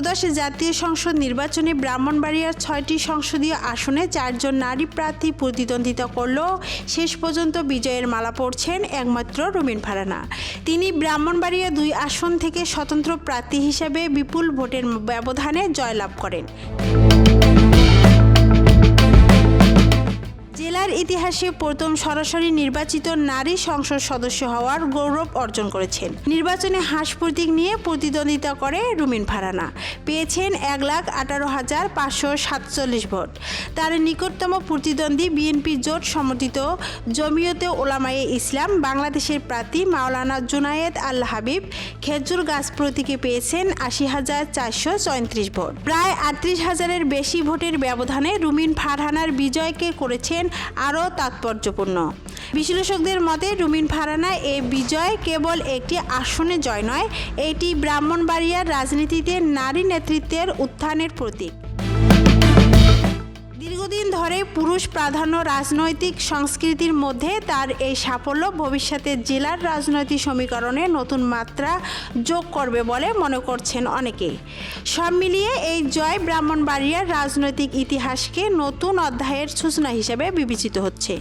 ত্রয়োদশ জাতীয় সংসদ নির্বাচনে ব্রাহ্মণবাড়িয়ার ৬টি সংসদীয় আসনে ৪ জন নারী প্রার্থী প্রতিদ্বন্দ্বিতা করলেও শেষ পর্যন্ত বিজয়ের মালা পরছেন একমাত্র রুমিন ফারহানা। তিনি ব্রাহ্মণবাড়িয়া ২ আসন থেকে স্বতন্ত্র প্রার্থী হিসেবে বিপুল ভোটের ব্যবধানে জয়লাভ করেন। জেলার ইতিহাসে প্রথম সরাসরি নির্বাচিত নারী সংসদ সদস্য হওয়ার গৌরব অর্জন করেছেন। নির্বাচনে হাঁস প্রতীক নিয়ে প্রতিদ্বন্দ্বিতা করে রুমিন ফারহানা পেয়েছেন ১,১৮,৫৪৭ ভোট। তার নিকটতম প্রতিদ্বন্দ্বী বিএনপি জোট সমর্থিত জমিয়তে ওলামায়ে ইসলাম বাংলাদেশের প্রার্থী মাওলানা জুনায়েদ আল হাবিব খেজুর গাছ প্রতীকে পেয়েছেন ৮০,৪৩৪ ভোট। প্রায় ৩৮,০০০-এর বেশি ভোটের ব্যবধানে রুমিন ফারহানার বিজয়কে করেছেন আরও তাৎপর্যপূর্ণ। বিশ্লেষকদের মতে রুমিন ফারহানা এই বিজয় কেবল একটি আসনে জয় নয়, এটি ব্রাহ্মণবাড়িয়ার রাজনীতিতে নারী নেতৃত্বের উত্থানের প্রতীক। দীর্ঘদিন ধরে পুরুষ প্রাধান্য রাজনৈতিক সংস্কৃতির মধ্যে তার এই সাফল্য ভবিষ্যতে জেলার রাজনৈতিক সমীকরণে নতুন মাত্রা যোগ করবে বলে মনে করছেন অনেকে। সব মিলিয়ে এই জয় ব্রাহ্মণবাড়িয়ার রাজনৈতিক ইতিহাসকে নতুন অধ্যায়ের সূচনা হিসেবে বিবেচিত হচ্ছে।